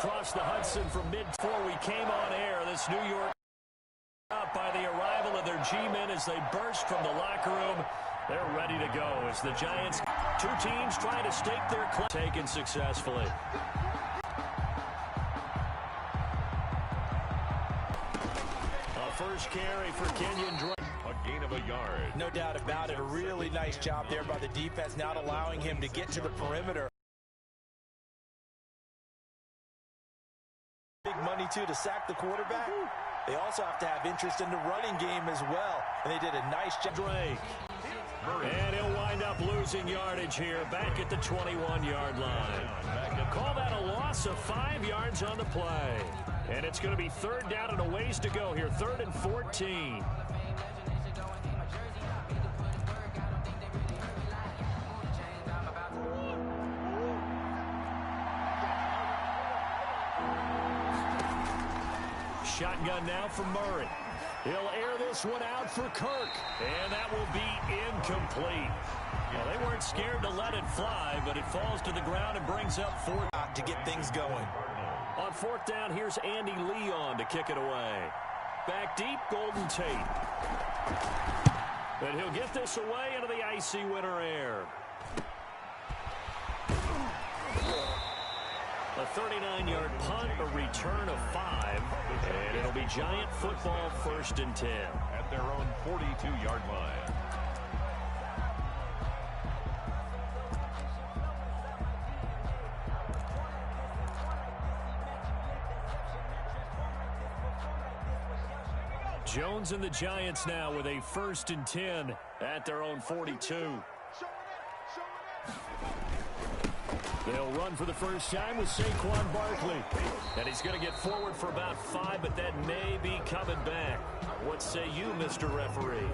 across the Hudson from before we came on air. This New York up by the arrival of their G-men as they burst from the locker room. They're ready to go as the Giants, two teams trying to stake their claim, taken successfully. A first carry for Kenyon Drake. A gain of a yard. No doubt about it. A really nice job there by the defense, not allowing him to get to the perimeter. Big money, too, to sack the quarterback. They also have to have interest in the running game as well. And they did a nice job. Drake. And he'll wind up losing yardage here back at the 21-yard line. Call that a loss of 5 yards on the play. And it's going to be third down and a ways to go here. 3rd and 14. Shotgun now for Murray. He'll air this one out for Kirk. And that will be incomplete. Well, they weren't scared to let it fly, but it falls to the ground and brings up 4th. To get things going. On 4th down, here's Andy Leon to kick it away. Back deep, Golden Tate. But he'll get this away into the icy winter air. A 39-yard punt, a return of 5, and it'll be Giant football 1st and 10. At their own 42-yard line. Jones and the Giants now with a 1st and 10 at their own 42. They'll run for the first time with Saquon Barkley. And he's going to get forward for about 5, but that may be coming back. What say you, Mr. Referee?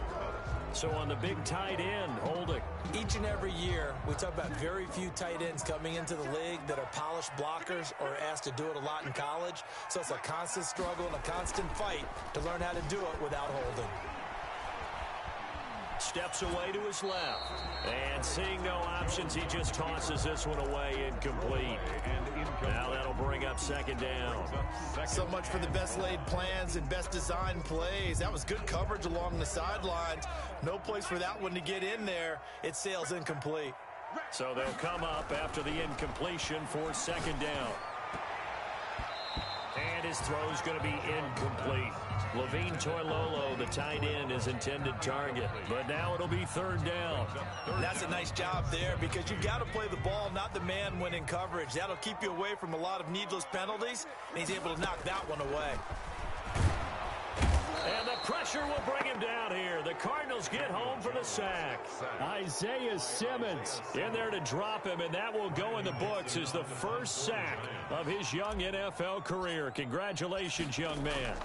So on the big tight end, holding. Each and every year, we talk about very few tight ends coming into the league that are polished blockers or asked to do it a lot in college. So it's a constant struggle and a constant fight to learn how to do it without holding. Steps away to his left. And seeing no options, he just tosses this one away incomplete. Now that'll bring up 2nd down. So much for the best laid plans and best designed plays. That was good coverage along the sidelines. No place for that one to get in there. It sails incomplete. So they'll come up after the incompletion for 2nd down. And his throw's going to be incomplete. Levine Toilolo, the tight end, is intended target. But now it'll be 3rd down. That's a nice job there because you've got to play the ball, not the man when in coverage. That'll keep you away from a lot of needless penalties, and he's able to knock that one away. And the pressure will bring him down here. The Cardinals get home for the sack. Isaiah Simmons in there to drop him, and that will go in the books as the first sack of his young NFL career. Congratulations, young man.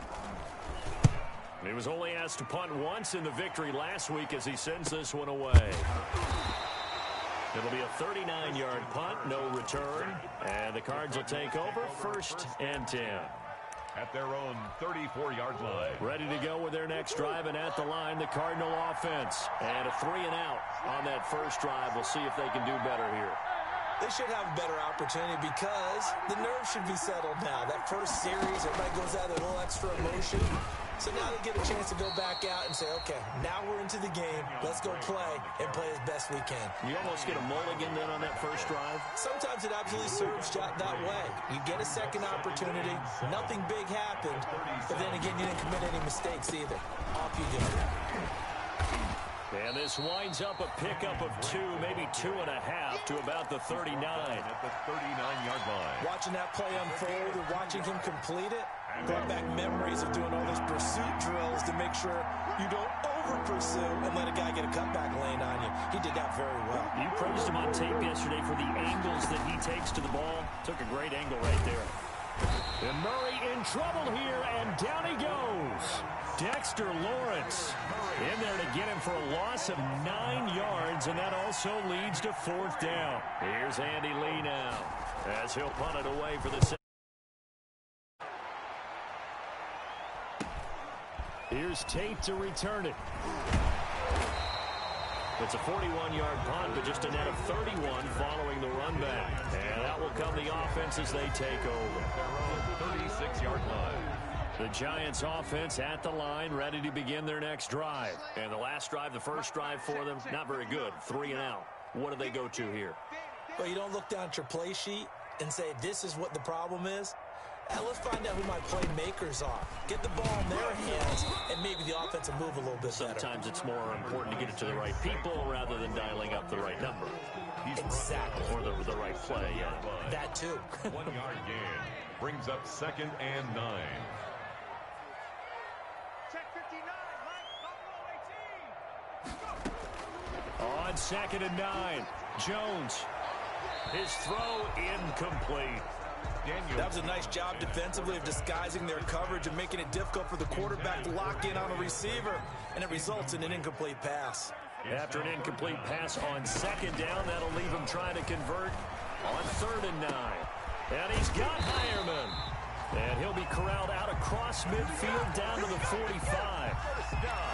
He was only asked to punt once in the victory last week as he sends this one away. It'll be a 39-yard punt, no return, and the Cards will take over 1st and 10. At their own 34-yard line. Ready to go with their next drive, and at the line, the Cardinal offense. And a 3 and out on that first drive. We'll see if they can do better here. They should have a better opportunity because the nerves should be settled now. That first series, everybody goes out with a little extra emotion. So now they get a chance to go back out and say, okay, now we're into the game. Let's go play and play as best we can. You almost get a mulligan then on that first drive? Sometimes it absolutely serves that way. You get a second opportunity. Nothing big happened. But then again, you didn't commit any mistakes either. Off you go. And this winds up a pickup of 2, maybe 2.5 to about the 39. At the 39-yard line. Watching that play unfold and watching him complete it, brought back memories of doing all those pursuit drills to make sure you don't over-pursue and let a guy get a cutback lane on you. He did that very well. You praised him on tape yesterday for the angles that he takes to the ball. Took a great angle right there. And Murray in trouble here, and down he goes. Dexter Lawrence in there to get him for a loss of 9 yards, and that also leads to 4th down. Here's Andy Lee now as he'll punt it away for the second. Here's Tate to return it. It's a 41-yard punt, but just a net of 31 following the run back. And that will come the offense as they take over. Their own 36-yard line. The Giants offense at the line, ready to begin their next drive. And the last drive, the first drive for them, not very good. 3 and out. What do they go to here? Well, you don't look down at your play sheet and say, this is what the problem is. Let's find out who my playmakers are. Get the ball in their hands, and maybe the offense will move a little bit better. Sometimes it's more important to get it to the right people rather than dialing up the right number. Exactly. Or the right play, yeah. That too. 1-yard gain brings up 2nd and 9. On 2nd and 9, Jones. His throw incomplete. That was a nice job defensively of disguising their coverage and making it difficult for the quarterback to lock in on a receiver, and it results in an incomplete pass. After an incomplete pass on 2nd down, that'll leave him trying to convert on 3rd and 9. And he's got Hireman. And he'll be corralled out across midfield down to the 45.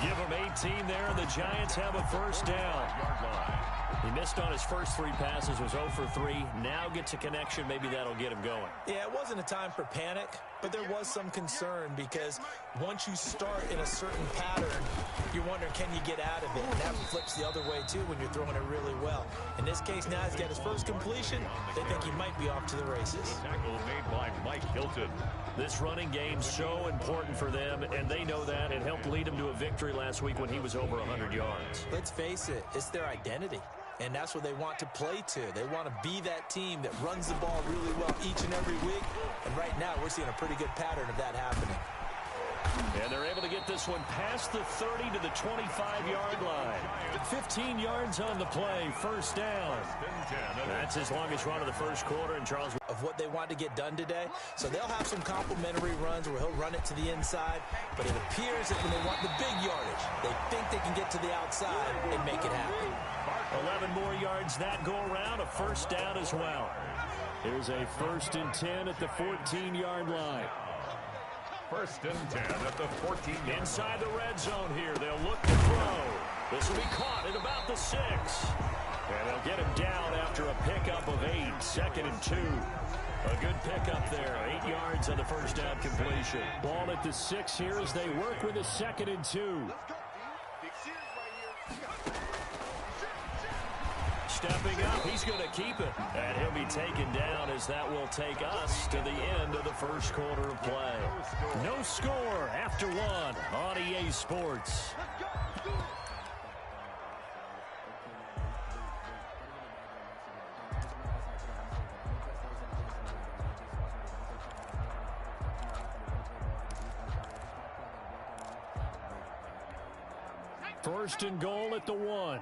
Give him 18 there, and the Giants have a first down. He missed on his first 3 passes, was 0 for 3. Now gets a connection. Maybe that'll get him going. Yeah, it wasn't a time for panic, but there was some concern because once you start in a certain pattern, you're wondering, can you get out of it? And that flips the other way, too, when you're throwing it really well. In this case, now he's got his first completion. They think he might be off to the races. Tackle made by Mike Hilton. This running game's so important for them, and they know that. It helped lead him to a victory last week when he was over 100 yards. Let's face it, it's their identity. And that's what they want to play to. They want to be that team that runs the ball really well each and every week. And right now, we're seeing a pretty good pattern of that happening. And they're able to get this one past the 30 to the 25-yard line. 15 yards on the play, first down. That's his longest run of the first quarter. And Charles, of what they want to get done today. So they'll have some complimentary runs where he'll run it to the inside. But it appears that when they want the big yardage, they think they can get to the outside and make it happen. 11 more yards that go around, a first down as well. Here's a 1st and 10 at the 14-yard line. 1st and 10 at the 14-yard. Inside the red zone here, they'll look to throw. This will be caught at about the 6. And they'll get him down after a pickup of 8, 2nd and 2. A good pickup there, 8 yards on the first down completion. Ball at the 6 here as they work with a 2nd and 2. Stepping up, he's going to keep it. And he'll be taken down as that will take us to the end of the first quarter of play. No score after 1 on EA Sports. First and goal at the 1.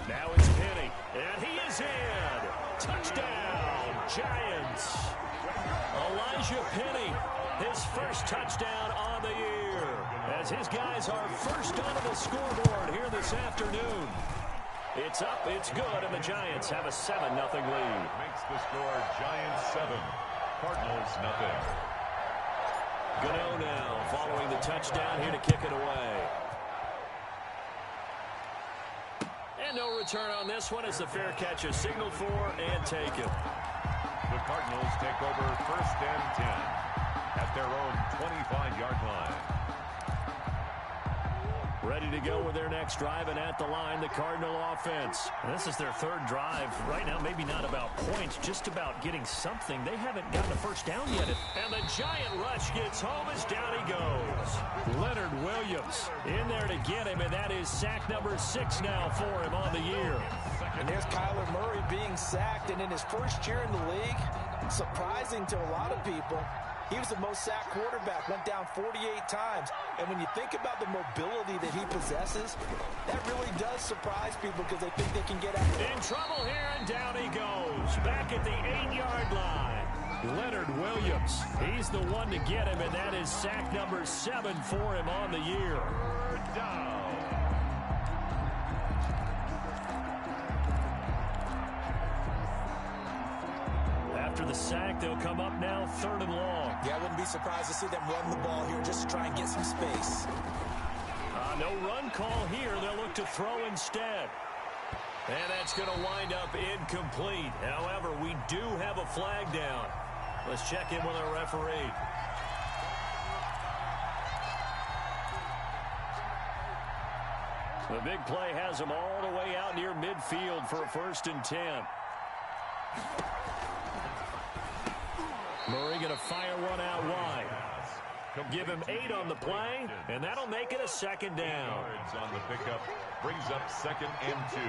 Now it's Penny, and he is in. Touchdown, Giants. Elijah Penny, his first touchdown on the year, as his guys are first onto the scoreboard here this afternoon. It's up, it's good, and the Giants have a 7-0 lead. Makes the score Giants 7, Cardinals 0. Gano now following the touchdown here to kick it away. And no return on this one as the fair catch is signaled for and taken. The Cardinals take over 1st and 10 at their own 25-yard line. Ready to go with their next drive, and at the line, the Cardinal offense. And this is their 3rd drive. Right now, maybe not about points, just about getting something. They haven't gotten a first down yet. And the Giant rush gets home as down he goes. Leonard Williams in there to get him, and that is sack number 6 now for him on the year. And there's Kyler Murray being sacked, and in his first year in the league, surprising to a lot of people, he was the most sacked quarterback, went down 48 times. And when you think about the mobility that he possesses, that really does surprise people because they think they can get out. In trouble here, and down he goes. Back at the 8-yard line. Leonard Williams, he's the one to get him, and that is sack number 7 for him on the year. Down. After the sack, they'll come up now 3rd and long. Yeah, I wouldn't be surprised to see them run the ball here just to try and get some space. No run call here. They'll look to throw instead. And that's going to wind up incomplete. However, we do have a flag down. Let's check in with our referee. The big play has him all the way out near midfield for a 1st and 10. Murray going to fire one out wide. Give him 8 on the play, and that'll make it a 2nd down. On the pickup brings up 2nd and 2.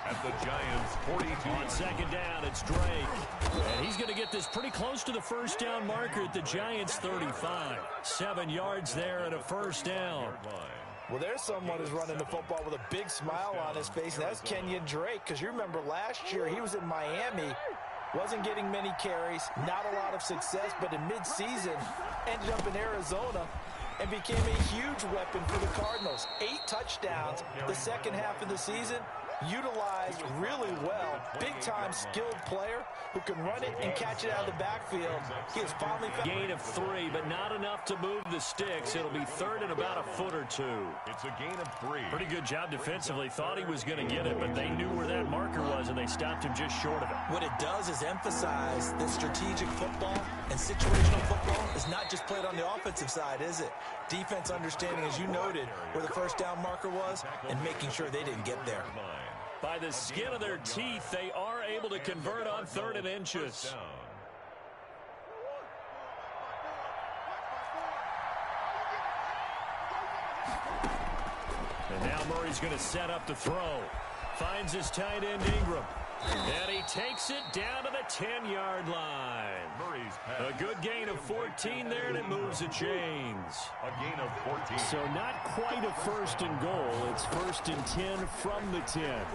At the Giants' 42. On 2nd down, it's Drake. And he's going to get this pretty close to the 1st down marker at the Giants' 35. 7 yards there and a 1st down. Well, there's someone who's running the football with a big smile on his face, and that's Kenyon Drake, because you remember last year he was in Miami, wasn't getting many carries, not a lot of success, but in midseason ended up in Arizona and became a huge weapon for the Cardinals. 8 touchdowns the second half of the season, utilized really well. Big-time skilled player who can run it and catch it out of the backfield. He has finally found gain of 3, but not enough to move the sticks. It'll be 3rd and about a foot or 2. It's a gain of 3. Pretty good job defensively. Thought he was going to get it, but they knew where that marker was, and they stopped him just short of it. What it does is emphasize that strategic football and situational football is not just played on the offensive side, is it? Defense understanding, as you noted, where the 1st down marker was and making sure they didn't get there. By the skin of their teeth, they are able to convert on 3rd and inches. And now Murray's going to set up the throw. Finds his tight end Ingram. And he takes it down to the 10-yard line. A good gain of 14 there, and it moves the chains. A gain of 14. So not quite a 1st and goal. It's 1st and 10 from the 10.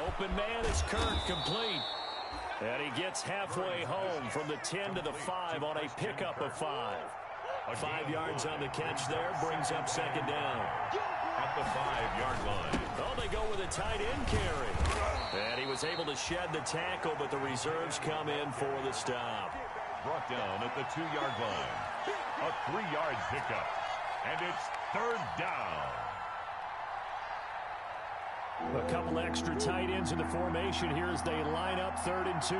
Open man is Kirk, complete. And he gets halfway home from the 10 to the 5 on a pickup of 5. 5 yards on the catch there, brings up 2nd down. At the 5-yard line. Oh, they go with a tight end carry. And he was able to shed the tackle, but the reserves come in for the stop. Brought down at the 2-yard line. A 3-yard pickup. And it's 3rd down. A couple extra tight ends in the formation here as they line up 3rd and 2.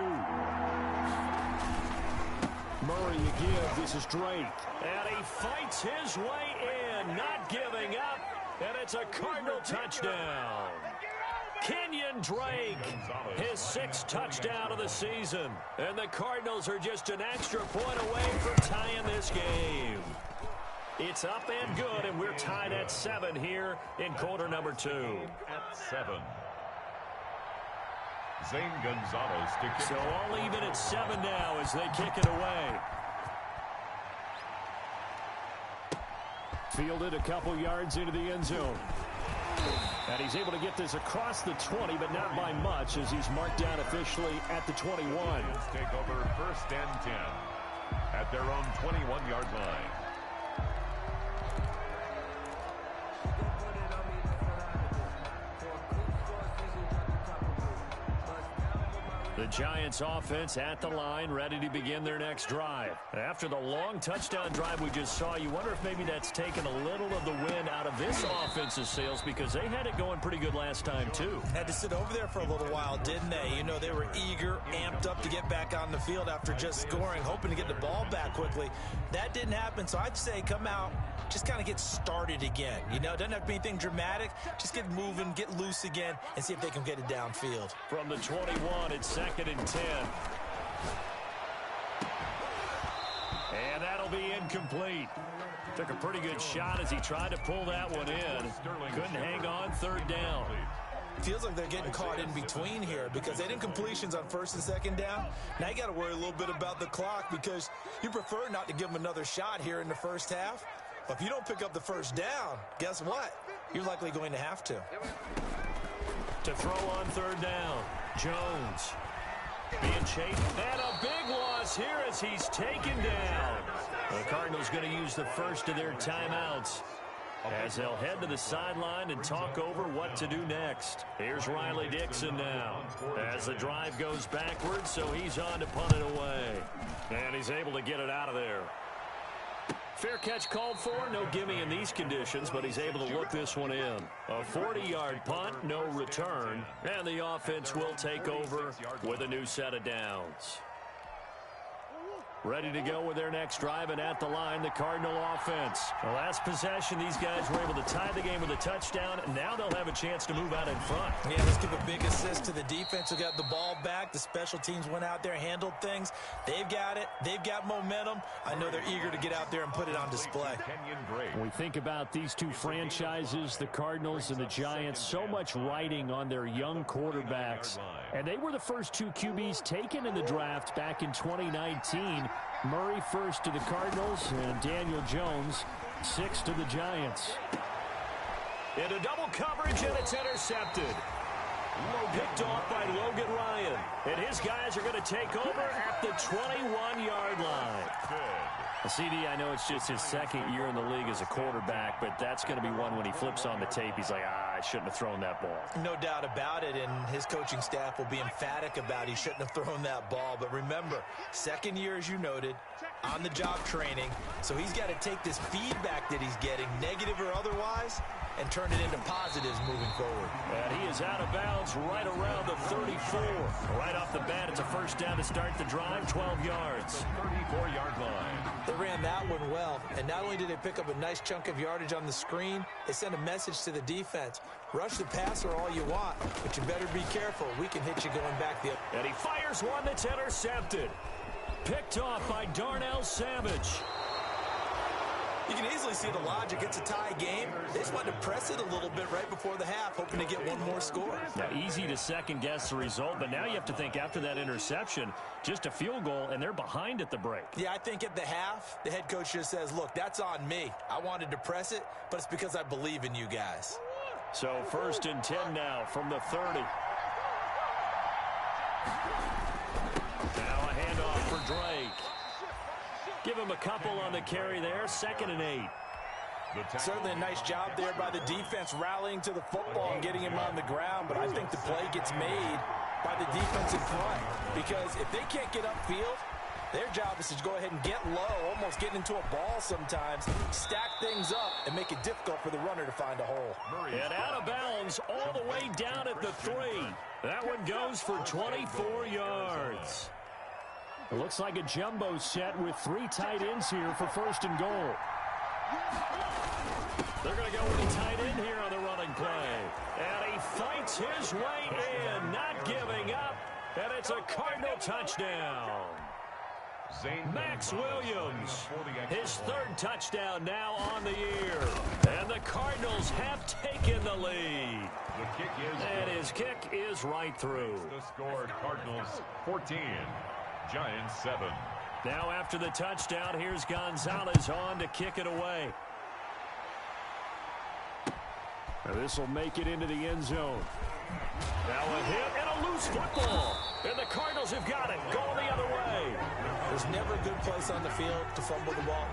Murray again. This is Drake. And he fights his way in, not giving up. And it's a Cardinal touchdown. Kenyon Drake, his 6th touchdown of the season. And the Cardinals are just an extra point away from tying this game. It's up and good, and we're tied at 7 here in quarter number 2. At 7. Zane Gonzalez to kick. So all even at 7 now as they kick it away. Fielded a couple yards into the end zone. And he's able to get this across the 20, but not by much as he's marked down officially at the 21. Take over 1st and 10 at their own 21-yard line. The Giants offense at the line, ready to begin their next drive. After the long touchdown drive we just saw, you wonder if maybe that's taken a little of the wind out of this offense's sails, because they had it going pretty good last time too. Had to sit over there for a little while, didn't they? You know, they were eager, amped up to get back on the field after just scoring, hoping to get the ball back quickly. That didn't happen, so I'd say come out, just kind of get started again. You know, it doesn't have to be anything dramatic. Just get moving, get loose again, and see if they can get it downfield. From the 21, it's 2nd and 10. And that'll be incomplete. Took a pretty good shot as he tried to pull that one in. Couldn't hang on, 3rd down. Feels like they're getting caught in between here because they didn't completions on 1st and 2nd down. Now you got to worry a little bit about the clock because you prefer not to give them another shot here in the 1st half. But if you don't pick up the 1st down, guess what? You're likely going to have to. To throw on 3rd down, Jones being chased. And a big loss here as he's taken down. The Cardinals going to use the first of their timeouts as they'll head to the sideline and talk over what to do next. Here's Riley Dixon now as the drive goes backwards, so he's on to punt it away. And he's able to get it out of there. Fair catch called for. No gimme in these conditions, but he's able to look this one in. A 40-yard punt, no return. And the offense will take over with a new set of downs. Ready to go with their next drive, and at the line, the Cardinal offense. The last possession, these guys were able to tie the game with a touchdown, and now they'll have a chance to move out in front. Yeah, let's give a big assist to the defense who got the ball back. The special teams went out there, handled things. They've got it. They've got momentum. I know they're eager to get out there and put it on display. When we think about these two franchises, the Cardinals and the Giants, so much riding on their young quarterbacks. And they were the first two QBs taken in the draft back in 2019. Murray first to the Cardinals, and Daniel Jones sixth to the Giants. Into double coverage, and it's intercepted. Picked off by Logan Ryan. And his guys are going to take over at the 21-yard line. CD, I know it's just his second year in the league as a quarterback, but that's going to be one when he flips on the tape. He's like, I shouldn't have thrown that ball. No doubt about it, and his coaching staff will be emphatic about he shouldn't have thrown that ball. But remember, second year, as you noted, on-the-job training, so he's got to take this feedback that he's getting, negative or otherwise, and turn it into positives moving forward. And he is out of bounds right around the 34. Right off the bat, it's a first down to start the drive, 12 yards. 34-yard line. They ran that one well, and not only did they pick up a nice chunk of yardage on the screen, they sent a message to the defense. Rush the passer all you want, but you better be careful. We can hit you going back the other. And he fires one that's intercepted. Picked off by Darnell Savage. You can easily see the logic. It's a tie game. They just wanted to press it a little bit right before the half, hoping to get one more score. Now, easy to second-guess the result, but now you have to think after that interception, just a field goal, and they're behind at the break. Yeah, I think at the half, the head coach just says, look, that's on me. I wanted to press it, but it's because I believe in you guys. So 1st and 10 now from the 30. Now a handoff for Drake. Give him a couple on the carry there. 2nd and 8. Certainly a nice job there by the defense rallying to the football and getting him on the ground, but I think the play gets made by the defense in front, because if they can't get upfield, their job is to go ahead and get low, almost get into a ball sometimes, stack things up, and make it difficult for the runner to find a hole. And out of bounds all the way down at the 3. That one goes for 24 yards. It looks like a jumbo set with 3 tight ends here for 1st and goal. They're going to go with a tight end here on the running play. And he fights his way in, not giving up. And it's a Cardinal touchdown. Max Williams, his 3rd touchdown now on the year. And the Cardinals have taken the lead. And his kick is right through. The score, Cardinals 14. Giants 7. Now after the touchdown, here's Gonzalez on to kick it away. This will make it into the end zone. Now a hit and a loose football. And the Cardinals have got it. Going the other way. There's never a good place on the field to fumble the ball.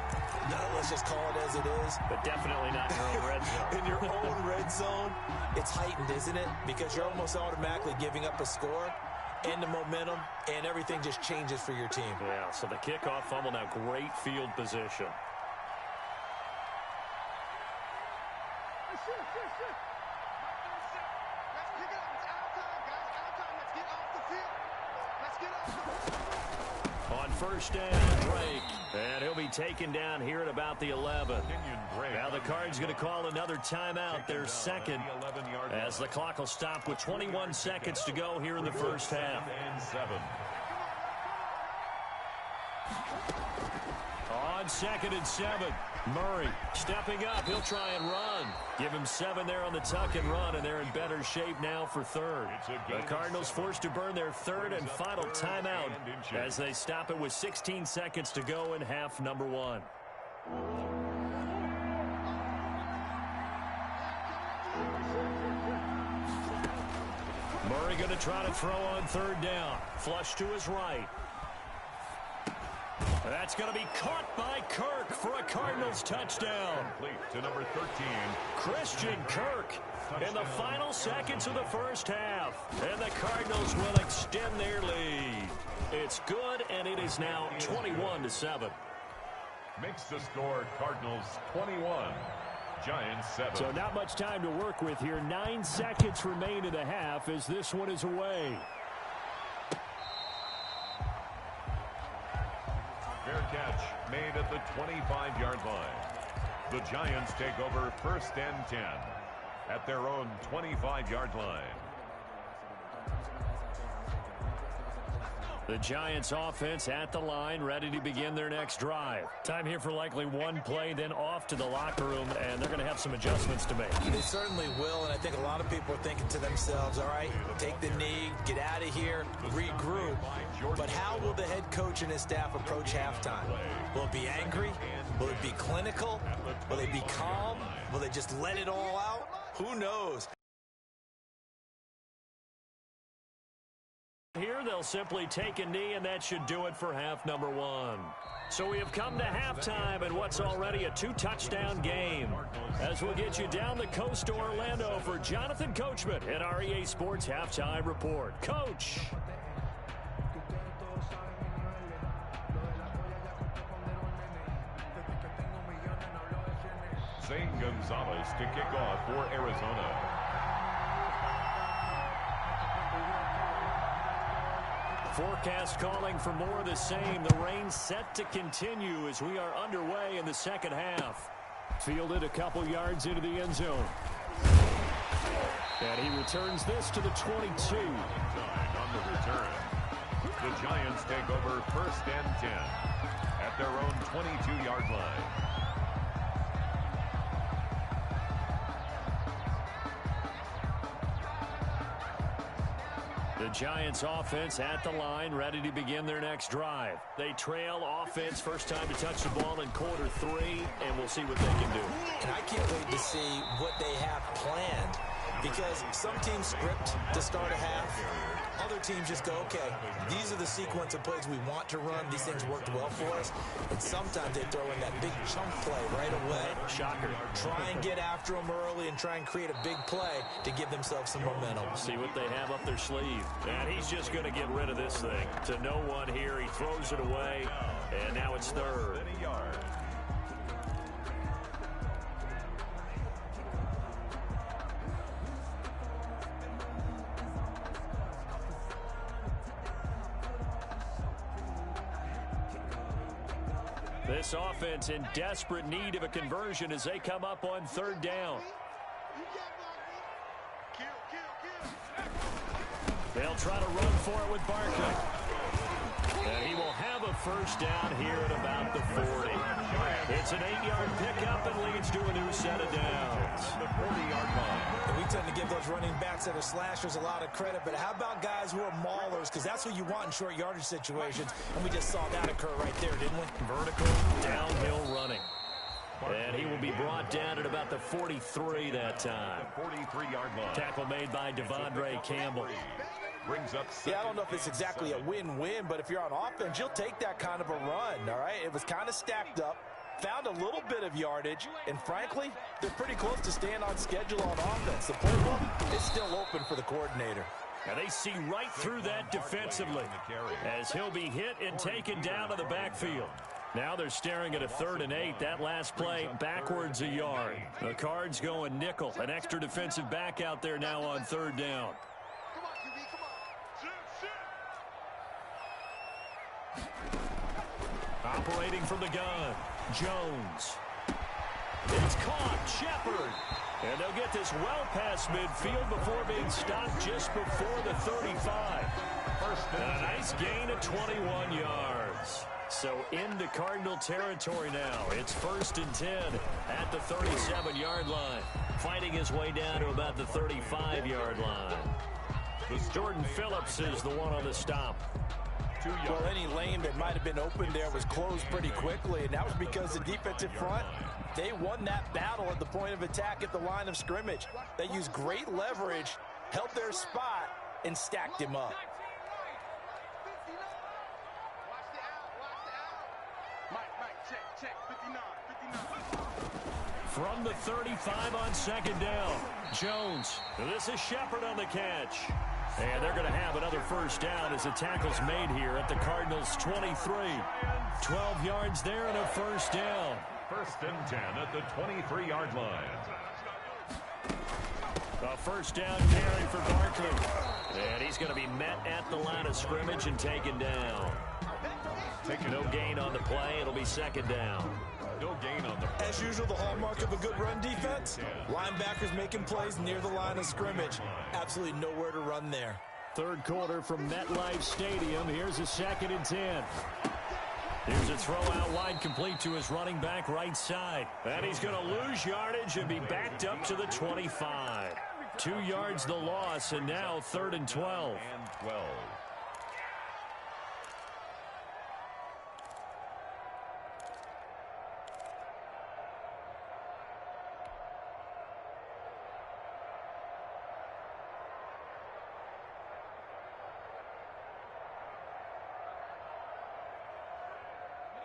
No, let's just call it as it is. But definitely not in your own red zone. In your own red zone, it's heightened, isn't it? Because you're almost automatically giving up a score. And the momentum, and everything just changes for your team. Yeah, so the kickoff fumble, now great field position. On 1st down, Drake. And he'll be taken down here at about the 11. Now the Cards going to call another timeout, their 2nd, as the clock will stop with 21 seconds to go here in the first half. On 2nd and 7, Murray stepping up. He'll try and run. Give him 7 there on the tuck and run, and they're in better shape now for 3rd. The Cardinals forced to burn their 3rd and final timeout as they stop it with 16 seconds to go in half number 1. Murray going to try to throw on 3rd down. Flush to his right. That's going to be caught by Kirk for a Cardinals touchdown. Complete to number 13. Christian Kirk in the final seconds of the first half. And the Cardinals will extend their lead. It's good, and it is now 21-7. Makes the score Cardinals 21, Giants 7. So not much time to work with here. 9 seconds remain in the half as this one is away. Fair catch made at the 25-yard line. The Giants take over 1st and 10 at their own 25-yard line. The Giants offense at the line, ready to begin their next drive. Time here for likely one play, then off to the locker room, and they're going to have some adjustments to make. They certainly will, and I think a lot of people are thinking to themselves, all right, take the knee, get out of here, regroup. But how will the head coach and his staff approach halftime? Will it be angry? Will it be clinical? Will they be calm? Will they just let it all out? Who knows? Here they'll simply take a knee, and that should do it for half number 1. So we have come to halftime in what's already a 2-touchdown game. As we'll get you down the coast to Orlando for Jonathan Coachman at our EA Sports Halftime Report. Coach. Zane Gonzalez to kick off for Arizona. Forecast calling for more of the same. The rain set to continue as we are underway in the second half. Fielded a couple yards into the end zone. And he returns this to the 22. On the return, the Giants take over 1st and 10 at their own 22-yard line. The Giants offense at the line, ready to begin their next drive. They trail offense, first time to touch the ball in quarter 3, and we'll see what they can do. And I can't wait to see what they have planned, because some teams script to start a half. Other teams just go, okay, these are the sequence of plays we want to run. These things worked well for us. And sometimes they throw in that big chunk play right away. Shocker. Try and get after them early and try and create a big play to give themselves some momentum. See what they have up their sleeve. And he's just going to get rid of this thing. To no one here, he throws it away, and now it's 3rd. This offense in desperate need of a conversion as they come up on 3rd down. They'll try to run for it with Barkley. And he will have a first down here at about the 40. It's an 8-yard pickup and leads to a new set of downs. The 40-yard line. And we tend to give those running backs that are slashers a lot of credit, but how about guys who are maulers? Because that's what you want in short yardage situations, and we just saw that occur right there, didn't we? Vertical, downhill running. And he will be brought down at about the 43 that time. The 43-yard line. Tackle made by Devondre Campbell. Brings up I don't know if it's exactly a win-win, but if you're on offense, you'll take that kind of a run, all right? It was kind of stacked up, found a little bit of yardage, and frankly, they're pretty close to staying on schedule on offense. The playbook is still open for the coordinator. And they see right through that defensively as he'll be hit and taken down to the backfield. Now they're staring at a 3rd and 8. That last play backwards a yard. The Cards going nickel. An extra defensive back out there now on 3rd down. Operating from the gun, Jones. It's caught, Shepard. And they'll get this well past midfield before being stopped just before the 35. And a nice gain of 21 yards. So into Cardinal territory now. It's 1st and 10 at the 37-yard line. Fighting his way down to about the 35-yard line. Jordan Phillips is the one on the stop. Well, any lane that might have been open there was closed pretty quickly, and that was because the defensive front, they won that battle at the point of attack at the line of scrimmage. They used great leverage, held their spot, and stacked him up. From the 35 on 2nd down, Jones. This is Shepard on the catch. And they're going to have another first down as the tackle's made here at the Cardinals' 23. 12 yards there and a first down. First and 10 at the 23-yard line. A first down carry for Barkley. And he's going to be met at the line of scrimmage and taken down. No gain on the play. It'll be second down. No gain on the play. As usual, the hallmark of a good run defense, linebackers making plays near the line of scrimmage. Absolutely nowhere to run there. Third quarter from MetLife Stadium. Here's a 2nd and 10. Here's a throw out wide, complete to his running back right side. And he's going to lose yardage and be backed up to the 25. 2 yards the loss, and now 3rd and 12. And 12.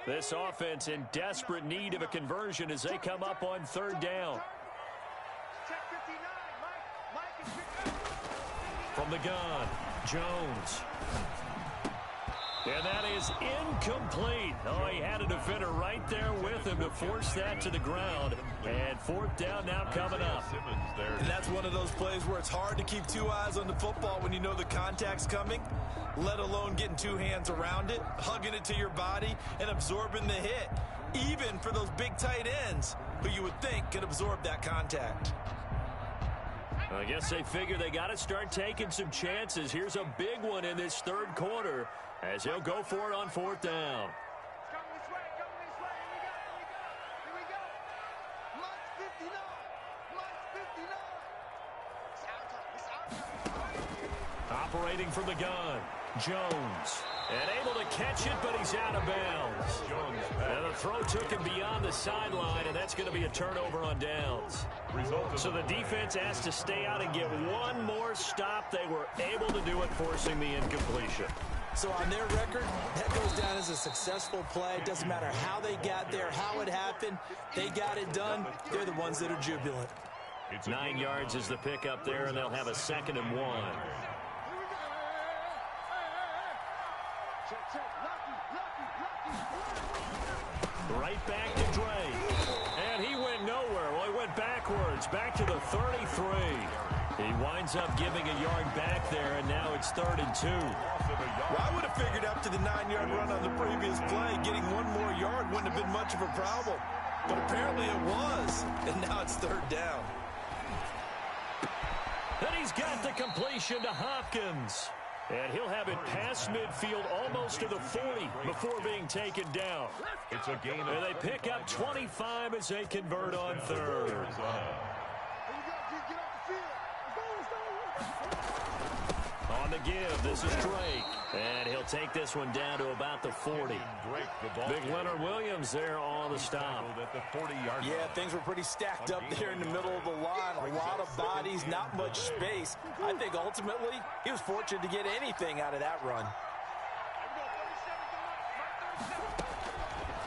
This offense in desperate need of a conversion as they come up on 3rd down. From the gun, Jones. And that is incomplete. Oh, he had a defender right there with him to force that to the ground. And 4th down now coming up. And that's one of those plays where it's hard to keep 2 eyes on the football when you know the contact's coming, let alone getting 2 hands around it, hugging it to your body, and absorbing the hit, even for those big tight ends who you would think could absorb that contact. I guess they figure they got to start taking some chances. Here's a big one in this 3rd quarter as he'll go for it on 4th down. Operating from the gun, Jones. And able to catch it, but he's out of bounds. And the throw took him beyond the sideline, and that's going to be a turnover on downs. So the defense has to stay out and get one more stop. They were able to do it, forcing the incompletion. So on their record, that goes down as a successful play. It doesn't matter how they got there, how it happened. They got it done. They're the ones that are jubilant. 9 yards is the pickup there, and they'll have a 2nd and 1. Right back to Drake. And he went nowhere. Well, he went backwards, back to the 33. He winds up giving a yard back there, and now it's 3rd and 2. Well, I would have figured after the 9-yard run on the previous play, getting 1 more yard wouldn't have been much of a problem. But apparently it was, and now it's 3rd down. And he's got the completion to Hopkins. And he'll have it past midfield almost to the 40 before being taken down. It's a gain. And they pick up 25 as they convert on 3rd. On the give, this is Drake. And he'll take this one down to about the 40. Big Leonard Williams there on the stop. Yeah, things were pretty stacked up there in the middle of the line. A lot of bodies, not much space. I think ultimately he was fortunate to get anything out of that run.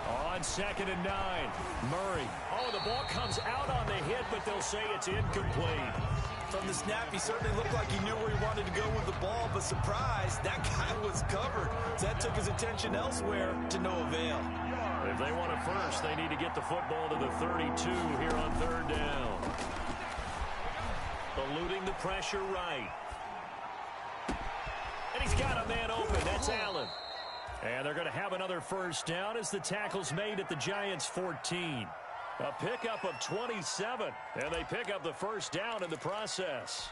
On 2nd and 9, Murray. Oh, the ball comes out on the hit, but they'll say it's incomplete. From the snap, he certainly looked like he knew where he wanted to go with the ball, but surprise, that guy was covered. So that took his attention elsewhere to no avail. If they want a first, they need to get the football to the 32 here on 3rd down. Eluding the pressure right. And he's got a man open. That's Allen. And they're going to have another first down as the tackle's made at the Giants' 14. A pickup of 27, and they pick up the first down in the process.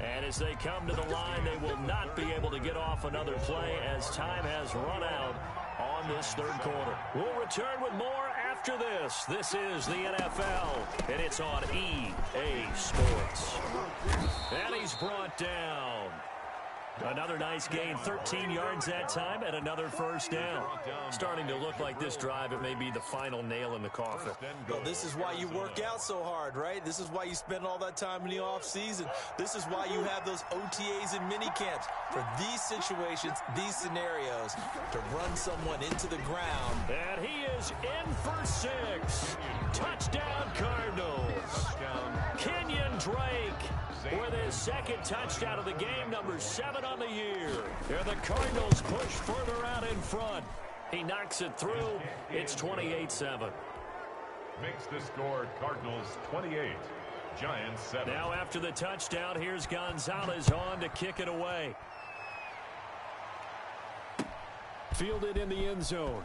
And as they come to the line, they will not be able to get off another play as time has run out on this 3rd quarter. We'll return with more after this. This is the NFL, and it's on EA Sports. And he's brought down. Another nice gain, 13 yards that time, and another first down. Starting to look like this drive, it may be the final nail in the coffin. Well, this is why you work out so hard, right? This is why you spend all that time in the offseason. This is why you have those OTAs and mini camps. For these situations, these scenarios, to run someone into the ground. And he is in for 6. Touchdown, Cardinals. Kenyon Drake. with his second touchdown of the game, number 7 on the year. And the Cardinals push further out in front. He knocks it through. It's 28-7. Makes the score Cardinals 28, Giants 7. Now after the touchdown, here's Gonzalez on to kick it away. Fielded in the end zone.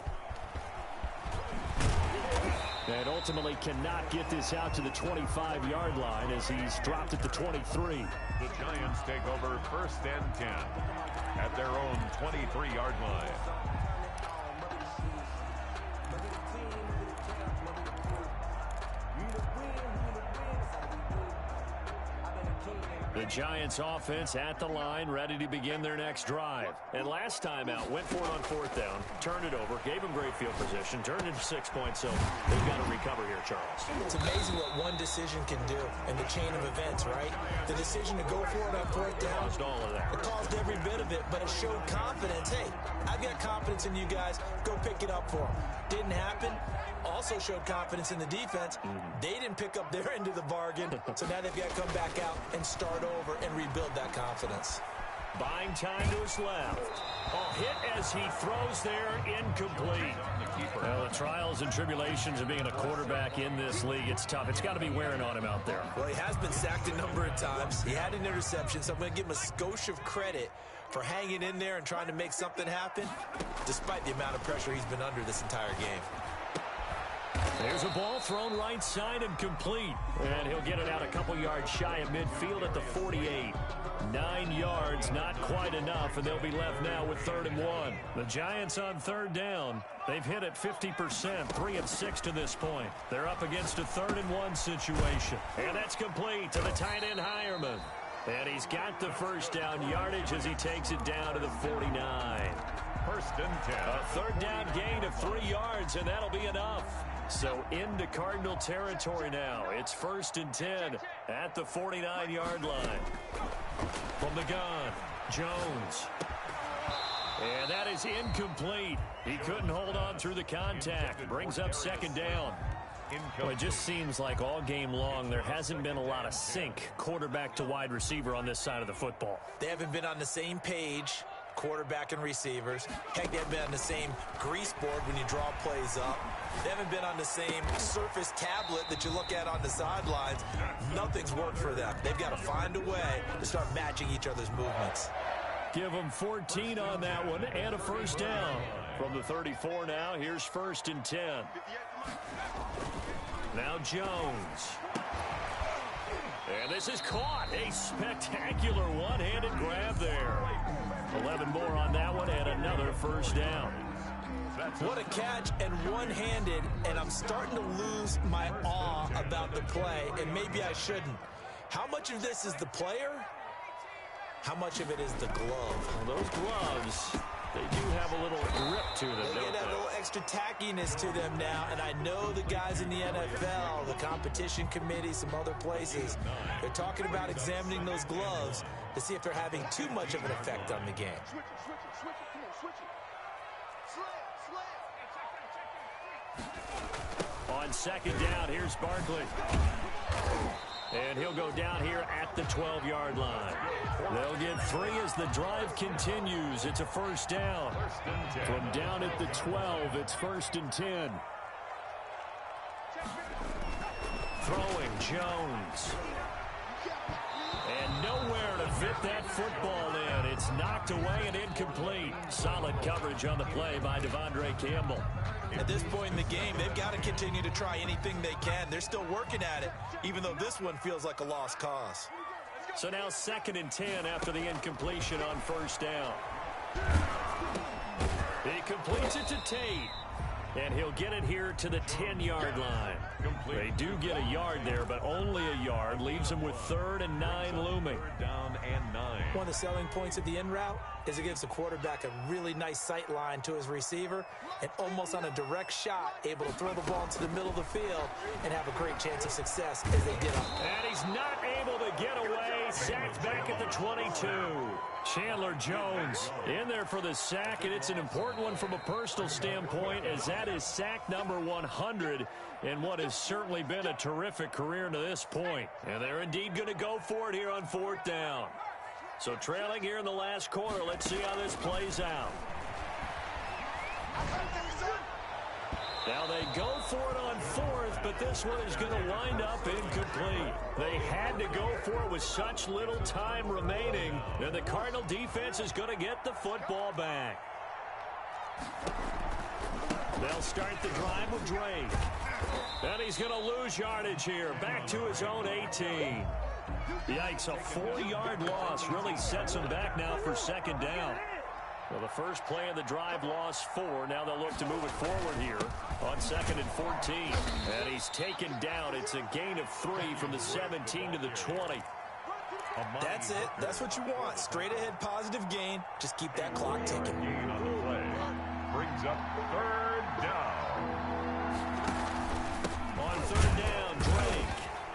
And ultimately cannot get this out to the 25-yard line as he's dropped at the 23. The Giants take over 1st and 10 at their own 23-yard line. The Giants offense at the line, ready to begin their next drive. And last time out, went for it on 4th down, turned it over, gave them great field position, turned into 6 points, so they've got to recover here, Charles. It's amazing what one decision can do in the chain of events, right? The decision to go for it on 4th down. Caused all of that. It caused every bit of it, but it showed confidence. Hey, I've got confidence in you guys. Go pick it up for them. Didn't happen. Also showed confidence in the defense. They didn't pick up their end of the bargain, so now they've got to come back out and start over and rebuild that confidence. Buying time to his left. A hit as he throws there, incomplete. Well, the trials and tribulations of being a quarterback in this league, it's tough. It's got to be wearing on him out there. Well, he has been sacked a number of times. He had an interception, so I'm going to give him a skosh of credit for hanging in there and trying to make something happen, despite the amount of pressure he's been under this entire game. There's a ball thrown right side and complete. And he'll get it out a couple yards shy of midfield at the 48. 9 yards, not quite enough, and they'll be left now with 3rd and 1. The Giants on 3rd down. They've hit it 50%, 3 of 6 to this point. They're up against a 3rd and 1 situation. And that's complete to the tight end Hireman. And he's got the first down yardage as he takes it down to the 49. 1st and 10. A 3rd down gain of 3 yards, and that'll be enough. So into Cardinal territory now. It's 1st and 10 at the 49-yard line. From the gun, Jones. And that is incomplete. He couldn't hold on through the contact. Brings up 2nd down. Well, it just seems like all game long there hasn't been a lot of sync quarterback to wide receiver on this side of the football. They haven't been on the same page, quarterback and receivers. Heck, they haven't been on the same grease board when you draw plays up. They haven't been on the same surface tablet that you look at on the sidelines. Nothing's worked for them. They've got to find a way to start matching each other's movements. Give them 14 on that one and a 1st down. From the 34 now, here's 1st and 10. Now Jones. And this is caught. A spectacular one-handed grab there. 11 more on that one and another 1st down. What a catch and one-handed, and I'm starting to lose my awe about the play, and maybe I shouldn't. How much of this is the player? How much of it is the glove? Well, those gloves, they do have a little grip to them, They get that little extra tackiness to them now, and I know the guys in the NFL, the competition committee, some other places, they're talking about examining those gloves to see if they're having too much of an effect on the game. On 2nd down, here's Barkley. And he'll go down here at the 12-yard line. They'll get 3 as the drive continues. It's a 1st down. From down at the 12, it's 1st and 10. Throwing Jones. And nowhere to fit that football in. It's knocked away and incomplete. Solid coverage on the play by Devondre Campbell. At this point in the game, they've got to continue to try anything they can. They're still working at it, even though this one feels like a lost cause. So now 2nd and 10 after the incompletion on 1st down. He completes it to Tate. And he'll get it here to the 10-yard line. They do get a yard there, but only a yard. Leaves them with 3rd and 9 looming. 3rd down and 9. One of the selling points of the in route is it gives the quarterback a really nice sight line to his receiver and almost on a direct shot, able to throw the ball into the middle of the field and have a great chance of success as they get up. And he's not able to get away. sacked back at the 22. Chandler Jones in there for the sack, and it's an important one from a personal standpoint, as that is sack number 100 in what has certainly been a terrific career to this point. And they're indeed going to go for it here on 4th down. So trailing here in the last quarter, let's see how this plays out. Now they go for it on 4th, but this one is going to wind up incomplete. They had to go for it with such little time remaining, and the Cardinal defense is going to get the football back. They'll start the drive with Drake. And he's going to lose yardage here, back to his own 18. Yikes, a 4-yard loss really sets him back now for 2nd down. Well, the first play of the drive lost 4. Now they'll look to move it forward here on 2nd and 14. And he's taken down. It's a gain of 3 from the 17 to the 20. That's it. That's what you want. Straight ahead positive gain. Just keep that clock ticking. Gain on the play brings up 3rd down. On 3rd down, Drake.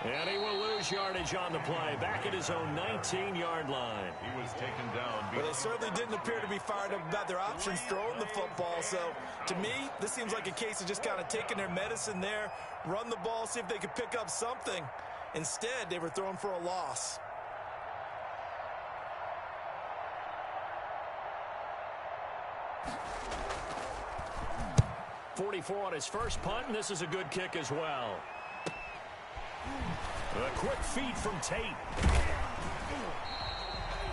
And he will lose yardage on the play, back at his own 19-yard line. He was taken down. Well, they certainly didn't appear to be fired up about their options throwing the football. So, to me, this seems like a case of just kind of taking their medicine there, run the ball, see if they could pick up something. Instead, they were throwing for a loss. .44 on his first punt, and this is a good kick as well. A quick feed from Tate.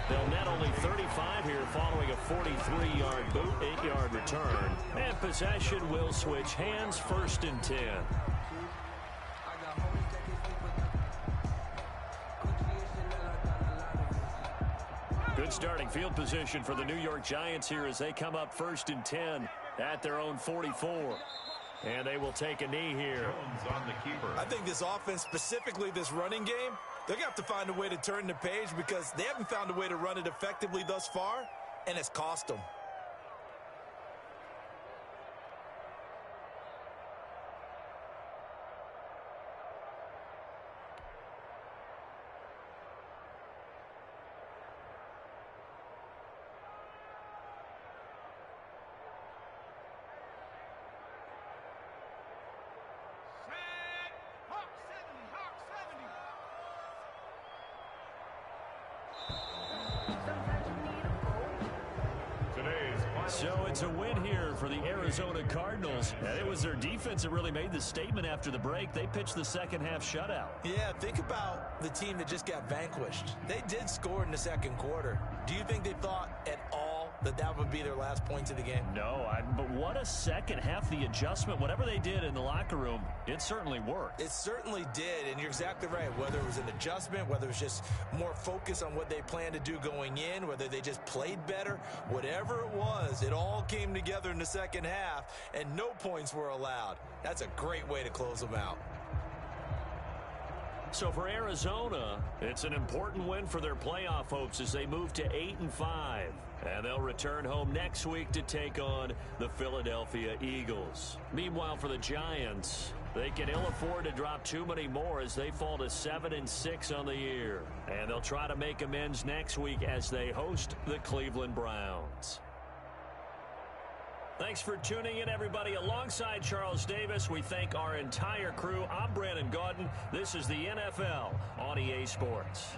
They'll net only 35 here following a 43-yard boot, 8-yard return. And possession will switch hands, 1st and 10. Good starting field position for the New York Giants here as they come up 1st and 10 at their own 44. And they will take a knee here. On the keeper. I think this offense, specifically this running game, they're going to have to find a way to turn the page because they haven't found a way to run it effectively thus far, and it's cost them. So it's a win here for the Arizona Cardinals. And it was their defense that really made the statement after the break. They pitched the second-half shutout. Yeah, think about the team that just got vanquished. They did score in the 2nd quarter. Do you think they thought at all that that would be their last points of the game? No, but what a second half. The adjustment, whatever they did in the locker room, it certainly worked. It certainly did, and you're exactly right. Whether it was an adjustment, whether it was just more focus on what they planned to do going in, whether they just played better, whatever it was, it all came together in the 2nd half, and no points were allowed. That's a great way to close them out. So for Arizona, it's an important win for their playoff hopes as they move to 8-5. And they'll return home next week to take on the Philadelphia Eagles. Meanwhile, for the Giants, they can ill afford to drop too many more as they fall to 7-6 on the year. And they'll try to make amends next week as they host the Cleveland Browns. Thanks for tuning in, everybody. Alongside Charles Davis, we thank our entire crew. I'm Brandon Gaudin. This is the NFL on EA Sports.